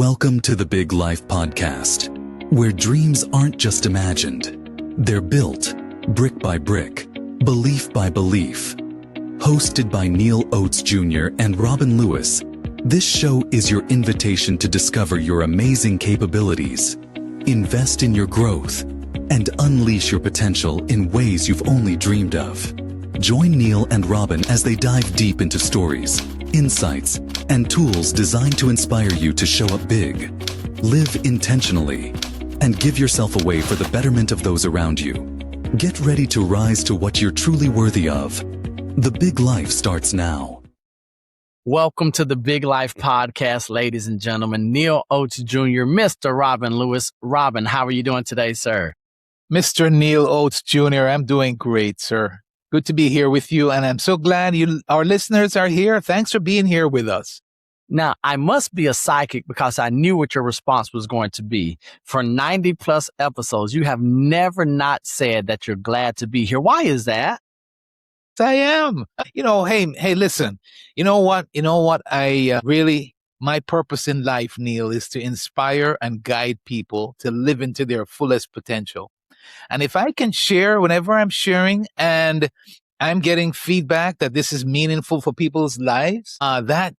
Welcome to the Big Life Podcast, where dreams aren't just imagined, they're built brick by brick, belief by belief. Hosted by Neal Oates Jr. and Robin Lewis, this show is your invitation to discover your amazing capabilities, invest in your growth, and unleash your potential in ways you've only dreamed of. Join Neal and Robin as they dive deep into stories, insights, and tools designed to inspire you to show up big, live intentionally, and give yourself away for the betterment of those around you. Get ready to rise to what you're truly worthy of. The Big Life starts now. Welcome to the Big Life Podcast, ladies and gentlemen. Neal Oates Jr., Mr. Robin Lewis. Robin, how are you doing today, sir? Mr. Neal Oates Jr., I'm doing great, sir. Good to be here with you, and I'm so glad our listeners are here. Thanks for being here with us. Now, I must be a psychic because I knew what your response was going to be. For 90 plus episodes, you have never not said that you're glad to be here. Why is that? I am. Hey, listen. You know what? My purpose in life, Neal, is to inspire and guide people to live into their fullest potential. And if I can share whenever I'm sharing and I'm getting feedback that this is meaningful for people's lives, that's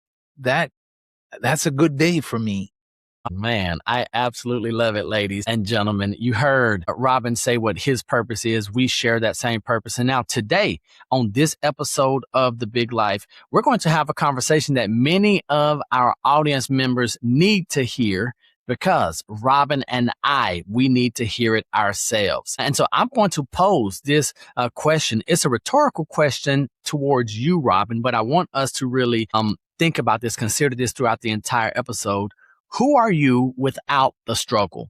a good day for me. Man, I absolutely love it, ladies and gentlemen. You heard Robin say what his purpose is. We share that same purpose. And now today, on this episode of The Big Life, we're going to have a conversation that many of our audience members need to hear, because Robin and we need to hear it ourselves. And so I'm going to pose this question. It's a rhetorical question towards you, Robin, but I want us to really think about this, consider this throughout the entire episode. Who are you without the struggle?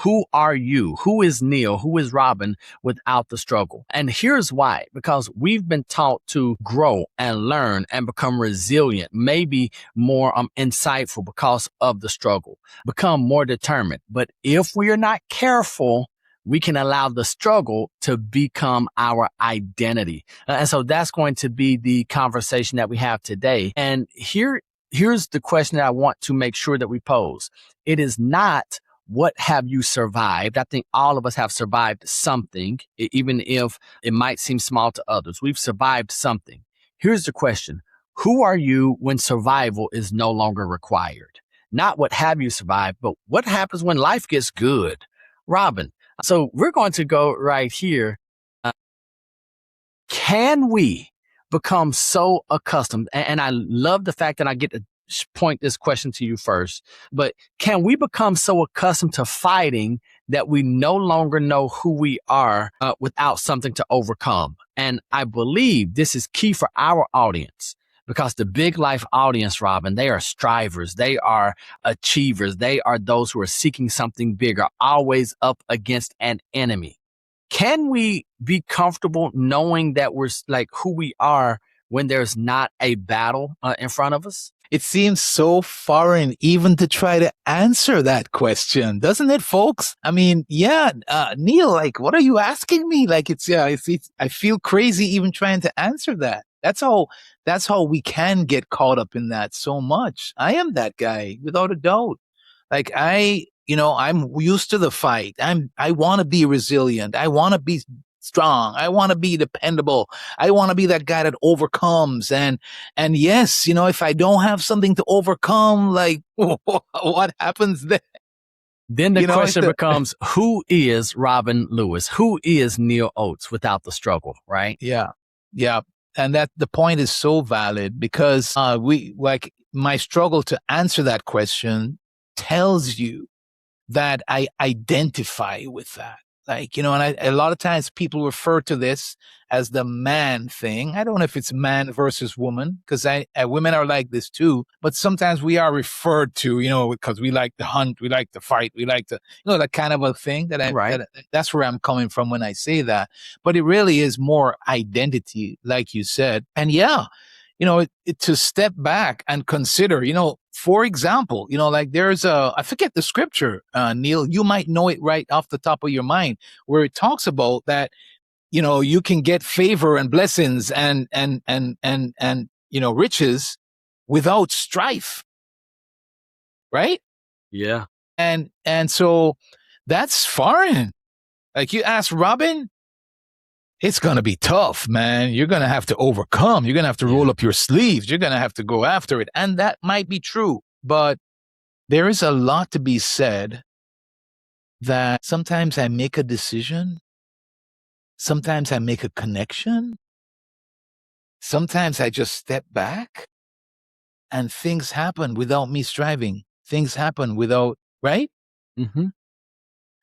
Who are you? Who is Neal? Who is Robin without the struggle? And here's why. Because we've been taught to grow and learn and become resilient, maybe more insightful because of the struggle, become more determined. But if we are not careful, we can allow the struggle to become our identity. And so that's going to be the conversation that we have today. And here's the question that I want to make sure that we pose. It is not, what have you survived? I think all of us have survived something, even if it might seem small to others. We've survived something. Here's the question. Who are you when survival is no longer required? Not what have you survived, but what happens when life gets good? Robin, so we're going to go right here. Can we become so accustomed? And I love the fact that I get to point this question to you first, but can we become so accustomed to fighting that we no longer know who we are without something to overcome? And I believe this is key for our audience, because the Big Life audience, Robin, they are strivers. They are achievers. They are those who are seeking something bigger, always up against an enemy. Can we be comfortable knowing that we're like who we are when there's not a battle in front of us? It seems so foreign even to try to answer that question, doesn't it, folks? I mean, Neal, like, what are you asking me? Like, I feel crazy even trying to answer that. That's how we can get caught up in that so much. I am that guy without a doubt. Like I'm used to the fight. I want to be resilient. I want to be strong. I want to be dependable. I want to be that guy that overcomes. And yes, if I don't have something to overcome, like what happens then? Then the question becomes, who is Robin Lewis? Who is Neal Oates without the struggle, right? Yeah. And that the point is so valid, because my struggle to answer that question tells you that I identify with that. And a lot of times people refer to this as the man thing. I don't know if it's man versus woman, because women are like this too. But sometimes we are referred to, because we like to hunt, we like to fight, we like to, that kind of a thing. That's where I'm coming from when I say that. But it really is more identity, like you said. And to step back and consider, for example, there's I forget the scripture, Neal, you might know it right off the top of your mind, where it talks about that, you can get favor and blessings and riches without strife, right? Yeah. And so that's foreign. Like you ask Robin, it's going to be tough, man. You're going to have to overcome. You're going to have to roll up your sleeves. You're going to have to go after it. And that might be true. But there is a lot to be said that sometimes I make a decision. Sometimes I make a connection. Sometimes I just step back and things happen without me striving. Things happen without, right? Mm-hmm.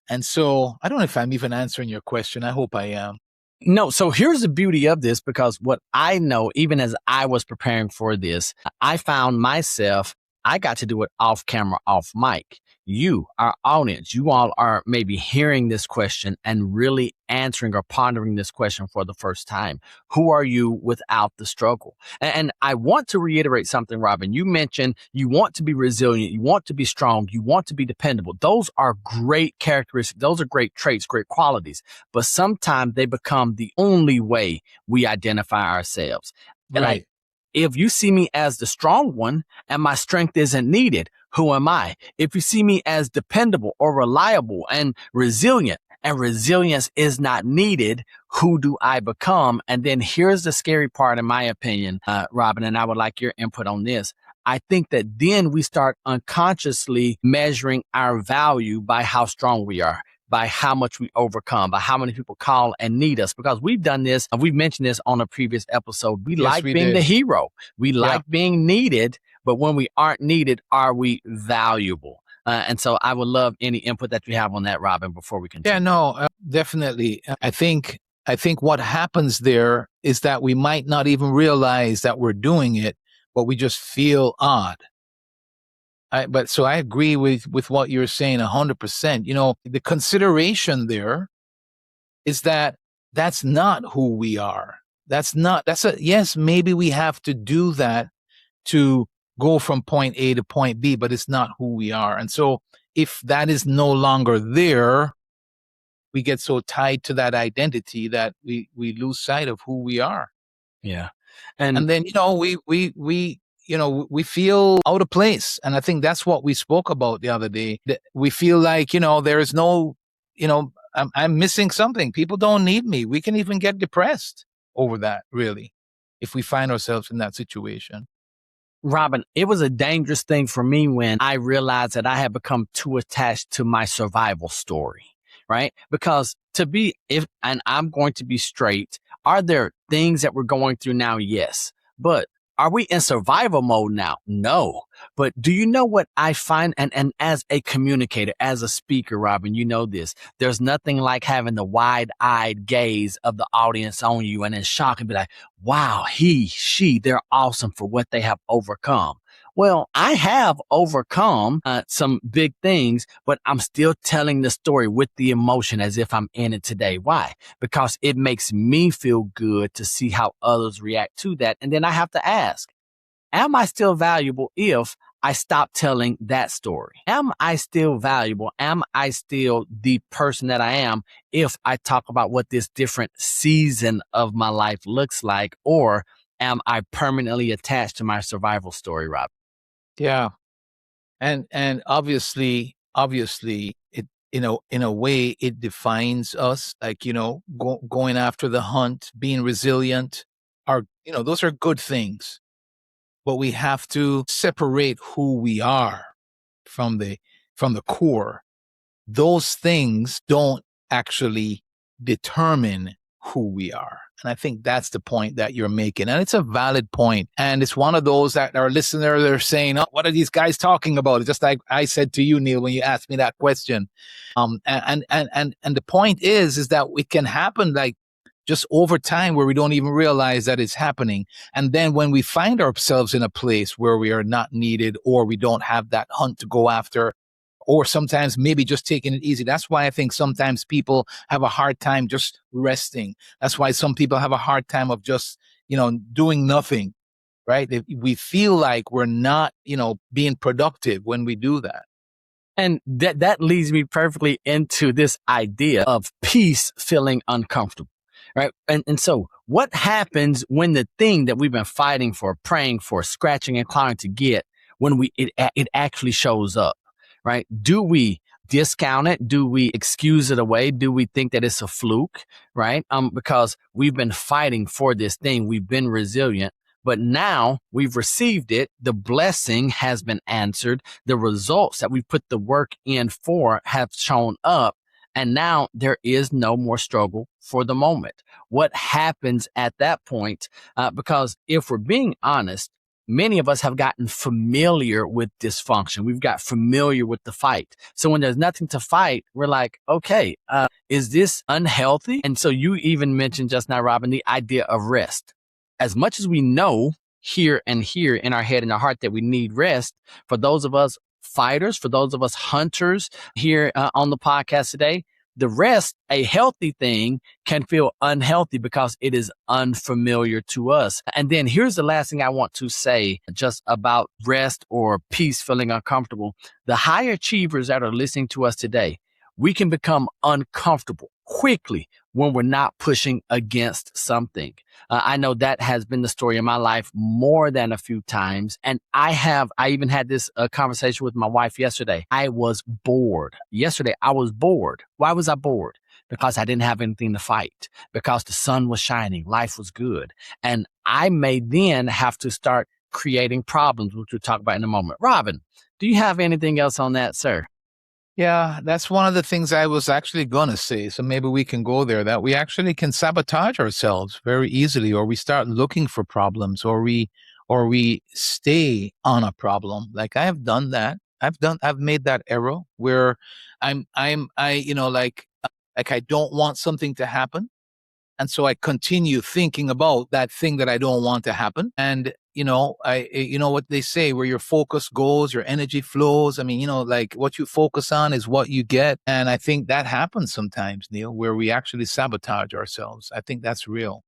And so I don't know if I'm even answering your question. I hope I am. No, so here's the beauty of this, because what I know, even as I was preparing for this, I found myself, I got to do it off camera, off mic. You, our audience, you all are maybe hearing this question and really answering or pondering this question for the first time. Who are you without the struggle? And I want to reiterate something, Robin. You mentioned you want to be resilient, you want to be strong, you want to be dependable. Those are great characteristics. Those are great traits, great qualities. But sometimes they become the only way we identify ourselves. And Right. if you see me as the strong one and my strength isn't needed, who am I? If you see me as dependable or reliable and resilient, and resilience is not needed, who do I become? And then here's the scary part, in my opinion, Robin, and I would like your input on this. I think that then we start unconsciously measuring our value by how strong we are, by how much we overcome, by how many people call and need us. Because we've done this, and we've mentioned this on a previous episode. We like being the hero. We like being needed, but when we aren't needed, are we valuable? And so I would love any input that you have on that, Robin, before we continue. Yeah, no, definitely. I think what happens there is that we might not even realize that we're doing it, but we just feel odd. But so I agree with what you're saying 100%. You know, the consideration there is that that's not who we are. Yes, maybe we have to do that to go from point A to point B, but it's not who we are. And so if that is no longer there, we get so tied to that identity that we lose sight of who we are. Yeah. And then, you know, we feel out of place. And I think that's what we spoke about the other day. That we feel like, you know, there is no, you know, I'm missing something. People don't need me. We can even get depressed over that, really, if we find ourselves in that situation. Robin, it was a dangerous thing for me when I realized that I had become too attached to my survival story, right? Because and I'm going to be straight, are there things that we're going through now? Yes. But are we in survival mode now? No. But do you know what I find? And as a communicator, as a speaker, Robin, you know this. There's nothing like having the wide-eyed gaze of the audience on you and in shock and be like, wow, they're awesome for what they have overcome. Well, I have overcome some big things, but I'm still telling the story with the emotion as if I'm in it today. Why? Because it makes me feel good to see how others react to that. And then I have to ask, am I still valuable if I stop telling that story? Am I still valuable? Am I still the person that I am if I talk about what this different season of my life looks like? Or am I permanently attached to my survival story, Rob? Yeah. And obviously it, you know, in a way it defines us, like, you know, going after the hunt, being resilient are, you know, those are good things, but we have to separate who we are from the core. Those things don't actually determine who we are. And I think that's the point that you're making. And it's a valid point. And it's one of those that our listeners are saying, oh, what are these guys talking about? It's just like I said to you, Neal, when you asked me that question. And the point is that it can happen like just over time where we don't even realize that it's happening. And then when we find ourselves in a place where we are not needed or we don't have that hunt to go after, or sometimes maybe just taking it easy. That's why I think sometimes people have a hard time just resting. That's why some people have a hard time of just, you know, doing nothing, right? We feel like we're not, you know, being productive when we do that. And that leads me perfectly into this idea of peace feeling uncomfortable, right? And so what happens when the thing that we've been fighting for, praying for, scratching and clawing to get, when it actually shows up? right? Do we discount it? Do we excuse it away? Do we think that it's a fluke, right? Because we've been fighting for this thing. We've been resilient, but now we've received it. The blessing has been answered. The results that we put the work in for have shown up. And now there is no more struggle for the moment. What happens at that point? Because if we're being honest, many of us have gotten familiar with dysfunction. We've got familiar with the fight. So when there's nothing to fight, we're like, okay, is this unhealthy? And so you even mentioned just now, Robin, the idea of rest. As much as we know here in our head and our heart that we need rest, for those of us fighters, for those of us hunters here on the podcast today, the rest, a healthy thing, can feel unhealthy because it is unfamiliar to us. And then here's the last thing I want to say just about rest or peace feeling uncomfortable. The high achievers that are listening to us today, we can become uncomfortable quickly when we're not pushing against something. I know that has been the story in my life more than a few times. And I even had this conversation with my wife yesterday. I was bored. Yesterday, I was bored. Why was I bored? Because I didn't have anything to fight, because the sun was shining, life was good. And I may then have to start creating problems, which we'll talk about in a moment. Robin, do you have anything else on that, sir? Yeah, that's one of the things I was actually going to say. So maybe we can go there, that we actually can sabotage ourselves very easily, or we start looking for problems, or we stay on a problem. Like I have done that. I've made that error where like I don't want something to happen. And so I continue thinking about that thing that I don't want to happen. And, you know what they say, where your focus goes, your energy flows. I mean, like what you focus on is what you get. And I think that happens sometimes, Neal, where we actually sabotage ourselves. I think that's real.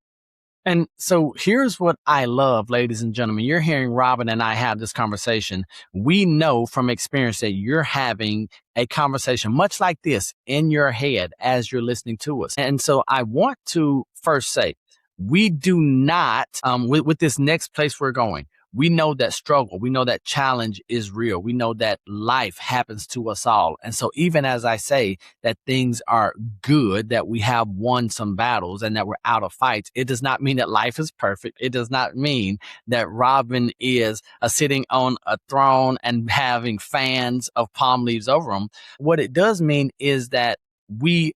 And so here's what I love, ladies and gentlemen. You're hearing Robin and I have this conversation. We know from experience that you're having a conversation much like this in your head as you're listening to us. And so I want to first say, we do not, with this next place we're going, we know that struggle, we know that challenge is real. We know that life happens to us all. And so even as I say that things are good, that we have won some battles and that we're out of fights, it does not mean that life is perfect. It does not mean that Robin is sitting on a throne and having fans of palm leaves over him. What it does mean is that we're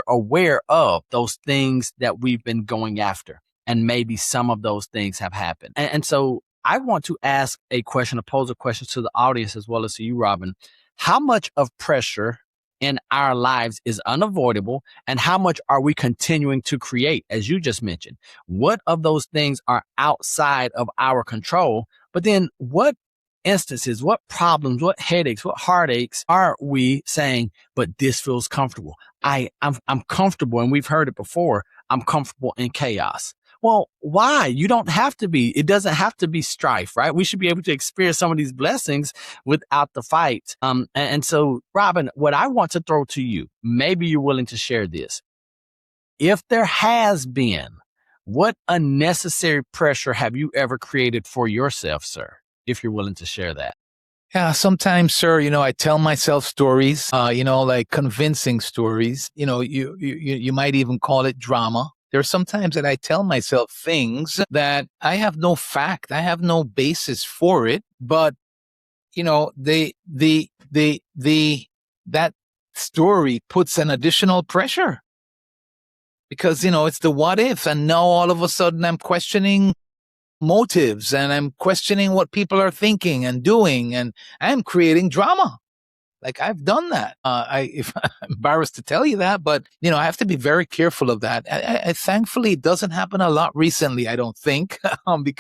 aware of those things that we've been going after. And maybe some of those things have happened. And so I want to ask a question, pose a question to the audience as well as to you, Robin. How much of pressure in our lives is unavoidable, and how much are we continuing to create, as you just mentioned? What of those things are outside of our control? But then what instances, what problems, what headaches, what heartaches are we saying, but this feels comfortable? I'm comfortable, and we've heard it before, I'm comfortable in chaos. Well, why? You don't have to be. It doesn't have to be strife, right? We should be able to experience some of these blessings without the fight. And so, Robin, what I want to throw to you, maybe you're willing to share this. If there has been, what unnecessary pressure have you ever created for yourself, sir? If you're willing to share that. Yeah, sometimes, sir, I tell myself stories, like convincing stories. You might even call it drama. There are sometimes that I tell myself things that I have no fact, I have no basis for it, but that story puts an additional pressure because it's the what if, and now all of a sudden I'm questioning motives and I'm questioning what people are thinking and doing, and I'm creating drama. Like I've done that. I'm embarrassed to tell you that, but I have to be very careful of that. I thankfully it doesn't happen a lot recently. I don't think, and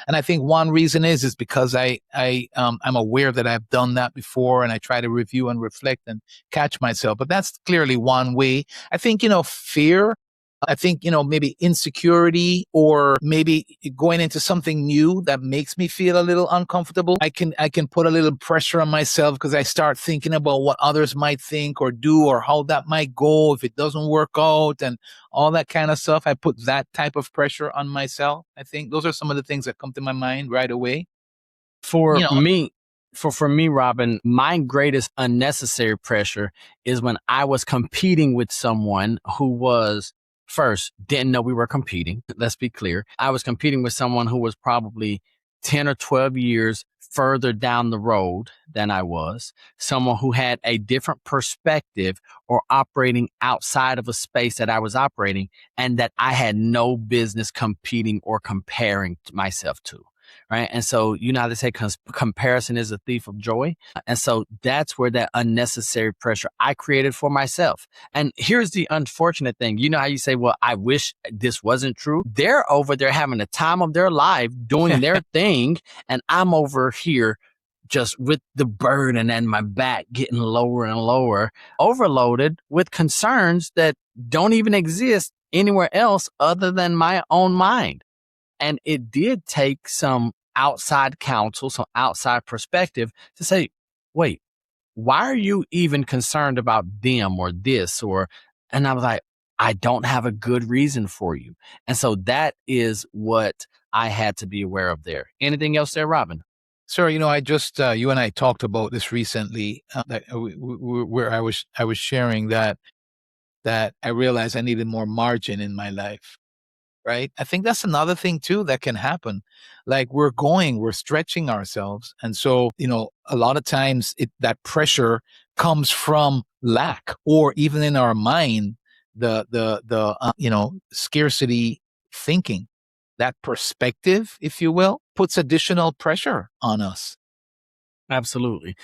I think one reason is because I'm aware that I've done that before, and I try to review and reflect and catch myself. But that's clearly one way. I think fear. I think, maybe insecurity, or maybe going into something new that makes me feel a little uncomfortable. I can put a little pressure on myself because I start thinking about what others might think or do, or how that might go if it doesn't work out and all that kind of stuff. I put that type of pressure on myself. I think those are some of the things that come to my mind right away. For me, For me, Robin, my greatest unnecessary pressure is when I was competing with someone who was first didn't know we were competing. Let's be clear. I was competing with someone who was probably 10 or 12 years further down the road than I was, someone who had a different perspective or operating outside of a space that I was operating and that I had no business competing or comparing myself to. Right. And so, you know how they say comparison is a thief of joy. And so that's where that unnecessary pressure I created for myself. And here's the unfortunate thing. You know how you say, well, I wish this wasn't true. They're over there having the time of their life doing their thing. And I'm over here just with the burden and my back getting lower and lower, overloaded with concerns that don't even exist anywhere else other than my own mind. And it did take some outside counsel, some outside perspective to say, wait, why are you even concerned about them or this? And I was like, I don't have a good reason for you. And so that is what I had to be aware of there. Anything else there, Robin? Sir, I just you and I talked about this recently, where I was sharing that I realized I needed more margin in my life. Right? I think that's another thing too that can happen. Like we're stretching ourselves. And so, a lot of times that pressure comes from lack, or even in our mind, the scarcity thinking, that perspective, if you will, puts additional pressure on us. Absolutely.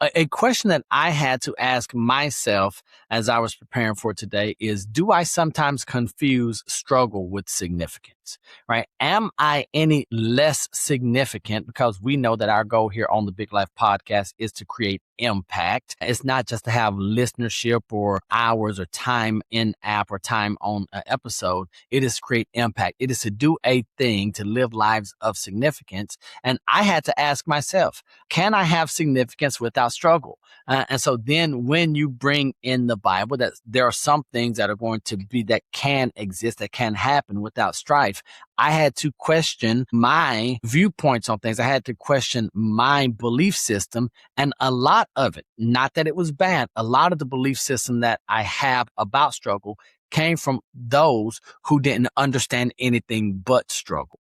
A question that I had to ask myself as I was preparing for today is, do I sometimes confuse struggle with significance, right? Am I any less significant? Because we know that our goal here on the Big Life Podcast is to create impact. It's not just to have listenership or hours or time in app or time on an episode. It is to create impact. It is to do a thing, to live lives of significance. And I had to ask myself, can I have significance without struggle? And so then when you bring in the Bible that there are some things that are going to be, that can exist, that can happen without strife, I had to question my viewpoints on things. I had to question my belief system, and a lot of it, not that it was bad, a lot of the belief system that I have about struggle came from those who didn't understand anything but struggle.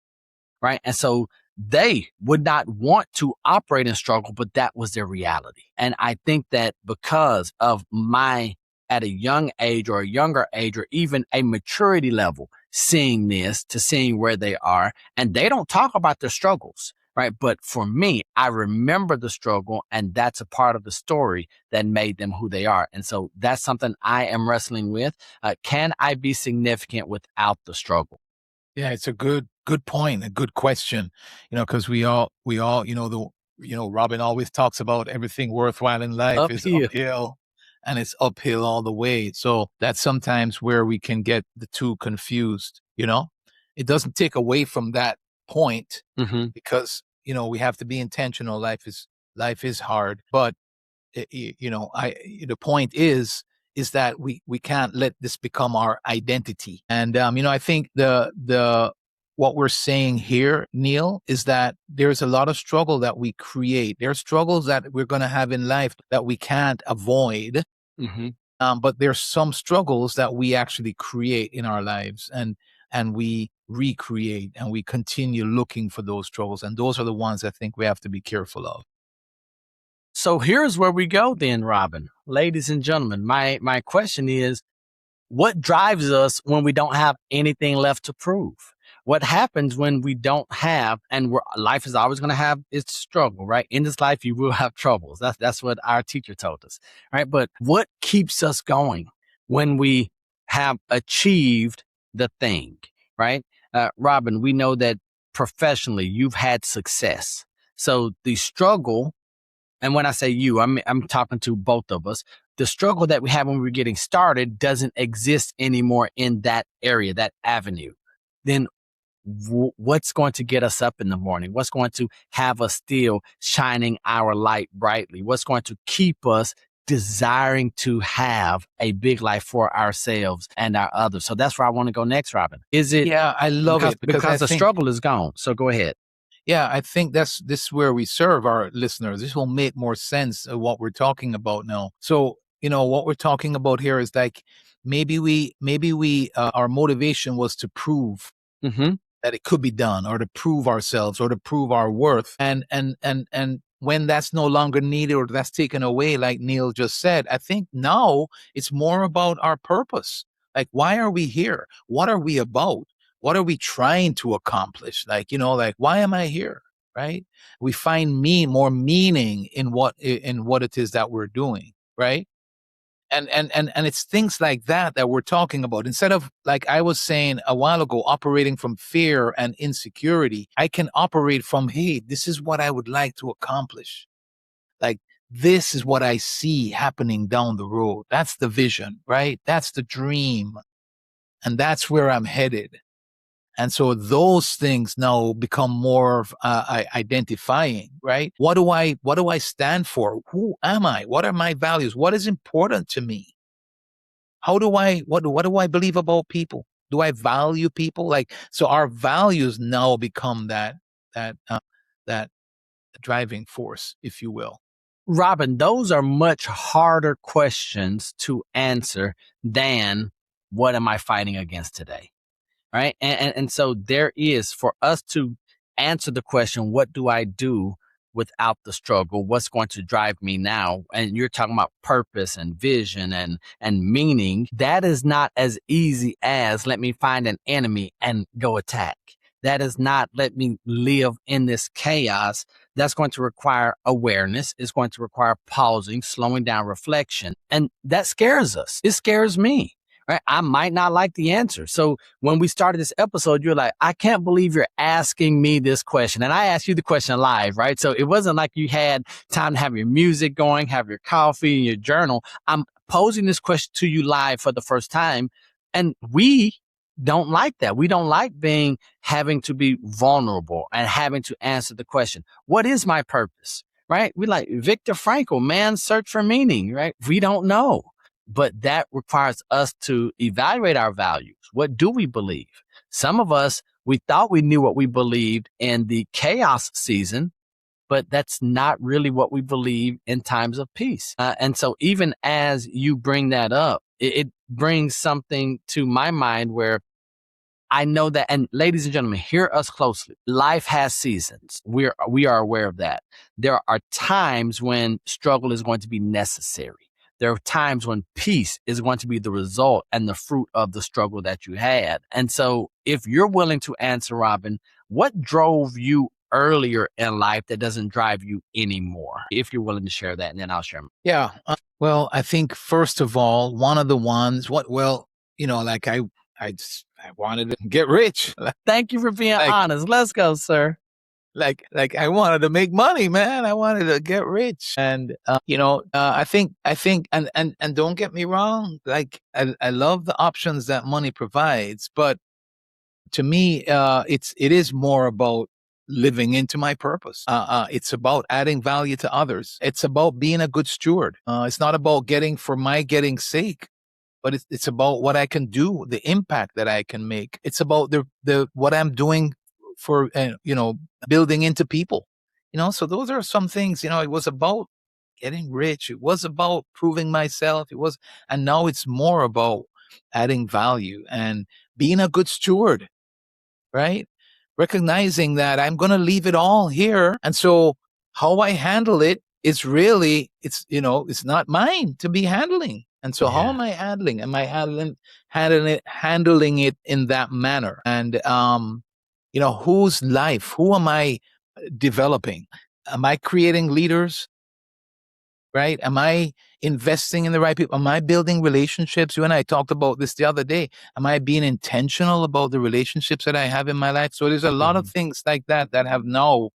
Right. And so they would not want to operate in struggle, but that was their reality. And I think that because of my, at a young age or a younger age, or even a maturity level, seeing this to seeing where they are, and they don't talk about their struggles. Right. But for me, I remember the struggle, and that's a part of the story that made them who they are. And so that's something I am wrestling with. Can I be significant without the struggle? Yeah, it's a good point, a good question. Because we all, Robin always talks about everything worthwhile in life is uphill, and it's uphill all the way. So that's sometimes where we can get the two confused. It doesn't take away from that point, because we have to be intentional. Life is hard, but the point is that we can't let this become our identity. And I think the what we're saying here, Neal, is that there's a lot of struggle that we create. There are struggles that we're going to have in life that we can't avoid. But there's some struggles that we actually create in our lives, and we recreate, and we continue looking for those struggles. And those are the ones I think we have to be careful of. So here's where we go then, Robin. Ladies and gentlemen, my question is, what drives us when we don't have anything left to prove? What happens when we don't have, and life is always going to have its struggle, right? In this life, you will have troubles. That's what our teacher told us, right? But what keeps us going when we have achieved the thing, right? Robin, we know that professionally you've had success. So the struggle, and when I say you, I'm talking to both of us, the struggle that we had when we were getting started doesn't exist anymore in that area, that avenue. Then what's going to get us up in the morning? What's going to have us still shining our light brightly? What's going to keep us desiring to have a big life for ourselves and our others? So that's where I want to go next, Robin. Is it? Yeah, I love it because the struggle is gone. So go ahead. Yeah, I think this is where we serve our listeners. This will make more sense of what we're talking about now. So, what we're talking about here is like maybe we our motivation was to prove Mm-hmm. that it could be done, or to prove ourselves, or to prove our worth. And when that's no longer needed, or that's taken away, like Neal just said, I think now it's more about our purpose. Like, why are we here? What are we about? What are we trying to accomplish? Like why am I here? Right? We find more meaning in what it is that we're doing, right? And it's things like that we're talking about. Instead of, like I was saying a while ago, operating from fear and insecurity, I can operate from, hey, this is what I would like to accomplish. Like, this is what I see happening down the road. That's the vision, right? That's the dream. And that's where I'm headed. And so those things now become more identifying, right? What do I stand for? Who am I? What are my values? What is important to me? What do I believe about people? Do I value people? Like, so our values now become that driving force, if you will. Robin, those are much harder questions to answer than what am I fighting against today? Right. And so there is, for us to answer the question, what do I do without the struggle? What's going to drive me now? And you're talking about purpose and vision and meaning. That is not as easy as let me find an enemy and go attack. That is not let me live in this chaos. That's going to require awareness. It's going to require pausing, slowing down, reflection. And that scares us. It scares me. Right? I might not like the answer. So when we started this episode, you're like, I can't believe you're asking me this question. And I asked you the question live, right? So it wasn't like you had time to have your music going, have your coffee and your journal. I'm posing this question to you live for the first time. And we don't like that. We don't like having to be vulnerable and having to answer the question, what is my purpose? Right? We like Viktor Frankl, man's search for meaning, right? We don't know. But that requires us to evaluate our values. What do we believe? Some of us, we thought we knew what we believed in the chaos season, but that's not really what we believe in times of peace. And so even as you bring that up, it brings something to my mind where I know that, and ladies and gentlemen, hear us closely. Life has seasons. We are aware of that. There are times when struggle is going to be necessary. There are times when peace is going to be the result and the fruit of the struggle that you had. And so if you're willing to answer, Robin, what drove you earlier in life that doesn't drive you anymore? If you're willing to share that, and then I'll share. Yeah. Well, I think first of all, one of the ones, like I wanted to get rich. Thank you for being honest. Let's go, sir. Like I wanted to make money, man. I wanted to get rich. And, I think, and don't get me wrong. Like, I love the options that money provides, but to me, it is more about living into my purpose. It's about adding value to others. It's about being a good steward. It's not about getting for my getting's sake, but it's about what I can do, the impact that I can make. It's about the what I'm doing for, building into people, so those are some things. It was about getting rich. It was about proving myself. And now it's more about adding value and being a good steward, right? Recognizing that I'm going to leave it all here. And so how I handle it is really, it's not mine to be handling. And so how am I handling? Am I handling it in that manner? And, whose life, who am I developing? Am I creating leaders? Right? Am I investing in the right people? Am I building relationships? You and I talked about this the other day. Am I being intentional about the relationships that I have in my life? So there's a lot of things like that have now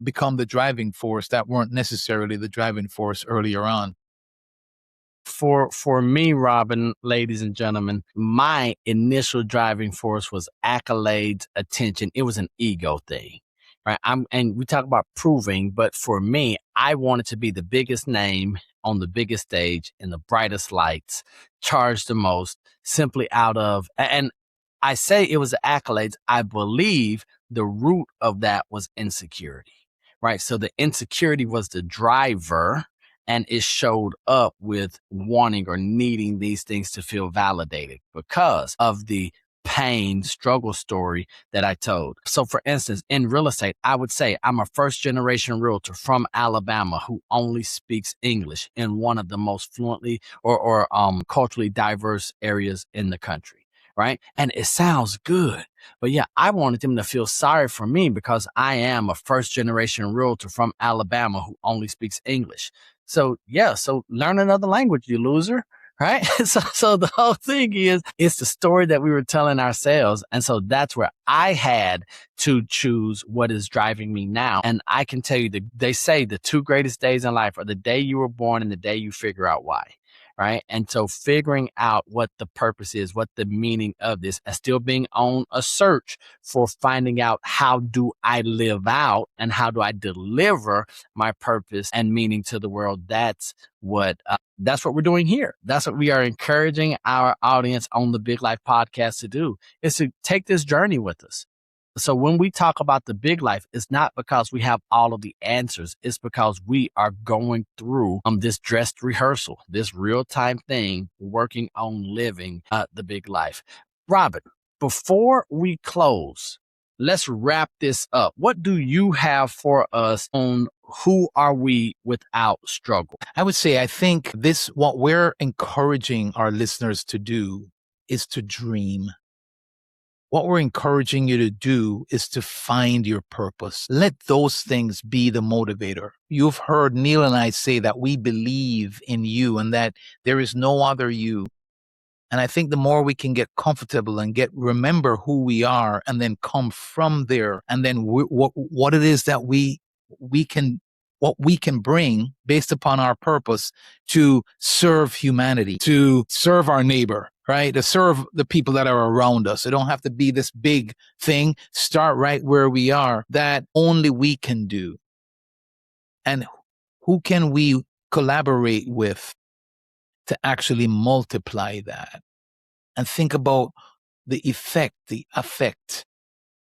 become the driving force that weren't necessarily the driving force earlier on. For me, Robin, ladies and gentlemen, my initial driving force was accolades, attention. It was an ego thing, right? And we talk about proving, but for me, I wanted to be the biggest name on the biggest stage in the brightest lights, charge the most, simply out of, and I say it was the accolades. I believe the root of that was insecurity, right? So the insecurity was the driver, and it showed up with wanting or needing these things to feel validated because of the pain struggle story that I told. So for instance, in real estate, I would say I'm a first generation realtor from Alabama who only speaks English in one of the most fluently or culturally diverse areas in the country, right? And it sounds good. But yeah, I wanted them to feel sorry for me because I am a first generation realtor from Alabama who only speaks English. So yeah, so learn another language, you loser. Right. So the whole thing is, it's the story that we were telling ourselves. And so that's where I had to choose what is driving me now. And I can tell you that they say the two greatest days in life are the day you were born and the day you figure out why. Right. And so figuring out what the purpose is, what the meaning of this, and still being on a search for finding out how do I live out and how do I deliver my purpose and meaning to the world. That's what we're doing here. That's what we are encouraging our audience on the Big Life podcast to do, is to take this journey with us. So when we talk about the big life, it's not because we have all of the answers. It's because we are going through this dressed rehearsal, this real time thing, working on living the big life. Robin, before we close, let's wrap this up. What do you have for us on who are we without struggle? I would say, I think what we're encouraging our listeners to do is to dream. What we're encouraging you to do is to find your purpose. Let those things be the motivator. You've heard Neal and I say that we believe in you and that there is no other you. And I think the more we can get comfortable and remember who we are and then come from there, and then what it is that we can bring based upon our purpose to serve humanity, to serve our neighbor, right? To serve the people that are around us. It don't have to be this big thing. Start right where we are, that only we can do. And who can we collaborate with to actually multiply that? And think about the effect, the affect,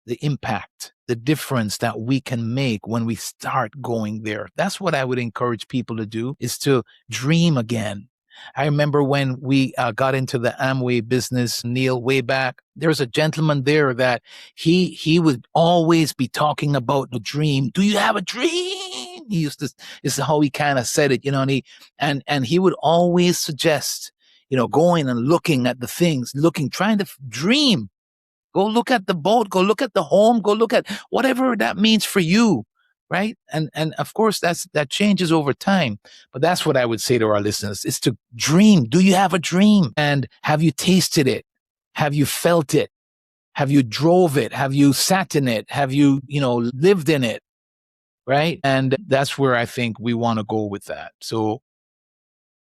the impact, the difference that we can make when we start going there. That's what I would encourage people to do, is to dream again. I remember when we got into the Amway business, Neal, way back, there's a gentleman there that he would always be talking about the dream. Do you have a dream? He used to, this is how he kind of said it, and he would always suggest, going and looking at the things, trying to dream. Go look at the boat, go look at the home, go look at whatever that means for you, right? And of course that changes over time. But that's what I would say to our listeners, is to dream. Do you have a dream? And have you tasted it? Have you felt it? Have you drove it? Have you sat in it? Have you, lived in it? Right? And that's where I think we want to go with that. So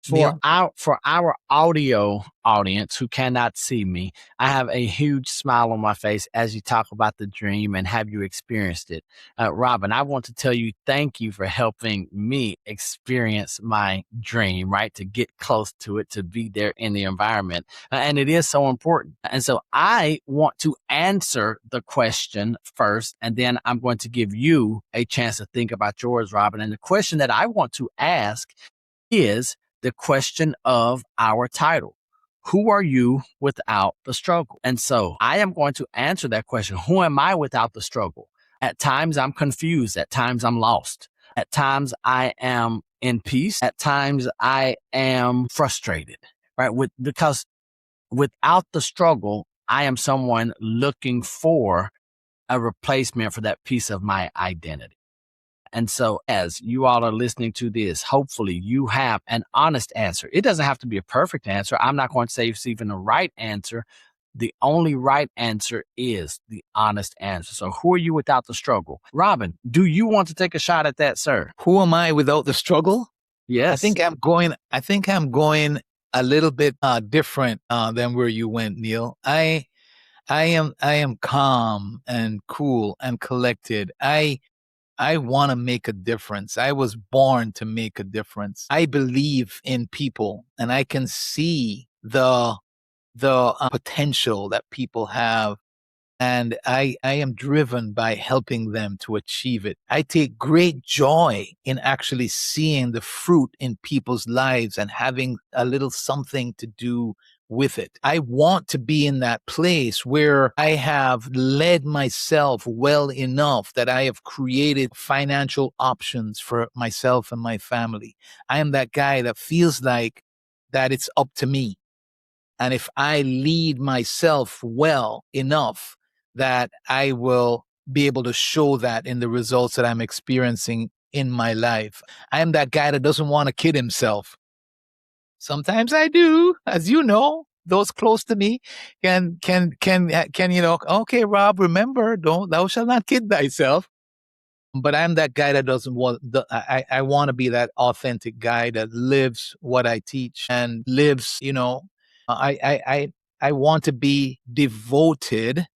For our audio audience who cannot see me, I have a huge smile on my face as you talk about the dream and have you experienced it. Robin, I want to tell you thank you for helping me experience my dream, right? To get close to it, to be there in the environment. And it is so important. And so I want to answer the question first, and then I'm going to give you a chance to think about yours, Robin. And the question that I want to ask is the question of our title. Who are you without the struggle? And so I am going to answer that question. Who am I without the struggle? At times I'm confused. At times I'm lost. At times I am in peace. At times I am frustrated, right? Because without the struggle, I am someone looking for a replacement for that piece of my identity. And so as you all are listening to this, hopefully you have an honest answer. It doesn't have to be a perfect answer. I'm not going to say it's even a right answer. The only right answer is the honest answer. So who are you without the struggle? Robin, do you want to take a shot at that, sir? who am I without the struggle? Yes. I think I'm going a little bit different than where you went, Neal. I am calm and cool and collected. I want to make a difference. I was born to make a difference. I believe in people, and I can see the the potential that people have. And I am driven by helping them to achieve it. I take great joy in actually seeing the fruit in people's lives and having a little something to do with it. I want to be in that place where I have led myself well enough that I have created financial options for myself and my family. I am that guy that feels like that it's up to me. And if I lead myself well enough, that I will be able to show that in the results that I'm experiencing in my life. I am that guy that doesn't want to kid himself. Sometimes I do, as you know. Those close to me can okay, Rob, remember, thou shalt not kid thyself. But I'm that guy that doesn't want I want to be that authentic guy that lives what I teach and lives, I want to be devoted.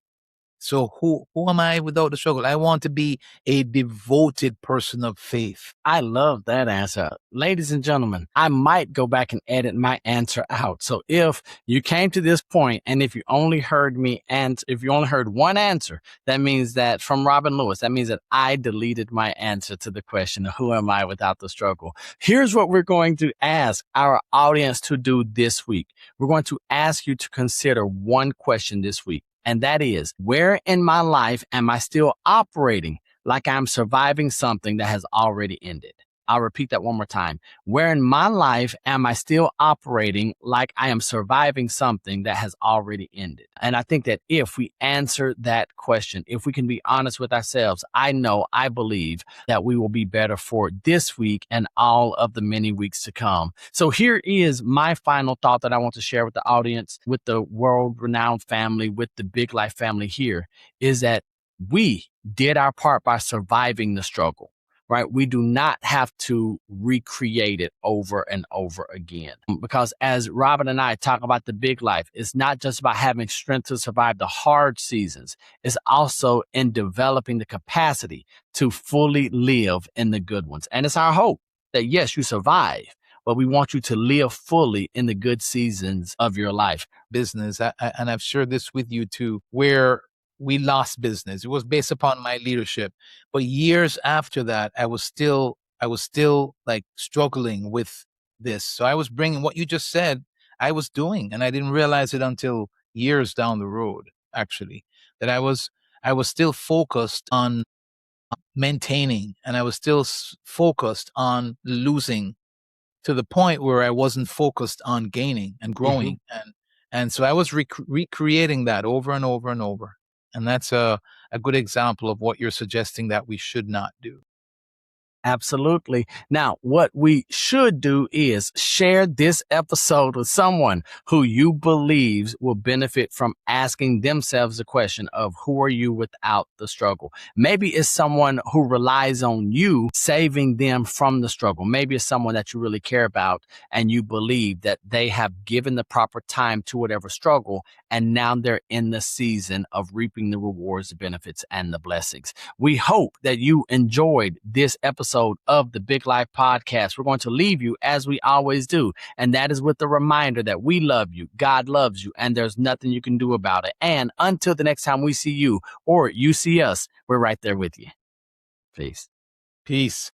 So who am I without the struggle? I want to be a devoted person of faith. I love that answer. Ladies and gentlemen, I might go back and edit my answer out. So if you came to this point and if you only heard me and if you only heard one answer, that means that from Robin Lewis, that means that I deleted my answer to the question, who am I without the struggle? Here's what we're going to ask our audience to do this week. We're going to ask you to consider one question this week. And that is, where in my life am I still operating like I'm surviving something that has already ended? I'll repeat that one more time. Where in my life am I still operating like I am surviving something that has already ended? And I think that if we answer that question, if we can be honest with ourselves, I believe that we will be better for this week and all of the many weeks to come. So here is my final thought that I want to share with the audience, with the world-renowned family, with the Big Life family here, is that we did our part by surviving the struggle. Right? We do not have to recreate it over and over again. Because as Robin and I talk about the big life, it's not just about having strength to survive the hard seasons. It's also in developing the capacity to fully live in the good ones. And it's our hope that, yes, you survive, but we want you to live fully in the good seasons of your life. Business, and I've shared this with you too, where we lost business. It was based upon my leadership. But years after that, I was still like struggling with this. So I was bringing what you just said, I was doing, and I didn't realize it until years down the road, actually, that I was still focused on maintaining, and I was still focused on losing, to the point where I wasn't focused on gaining and growing. And so I was recreating that over and over and over. And that's a good example of what you're suggesting that we should not do. Absolutely. Now, what we should do is share this episode with someone who you believe will benefit from asking themselves the question of who are you without the struggle? Maybe it's someone who relies on you saving them from the struggle. Maybe it's someone that you really care about and you believe that they have given the proper time to whatever struggle, and now they're in the season of reaping the rewards, the benefits, and the blessings. We hope that you enjoyed this episode of the Big Life Podcast. We're going to leave you as we always do, and that is with the reminder that we love you, God loves you, and there's nothing you can do about it. And until the next time we see you or you see us, we're right there with you. Peace. Peace.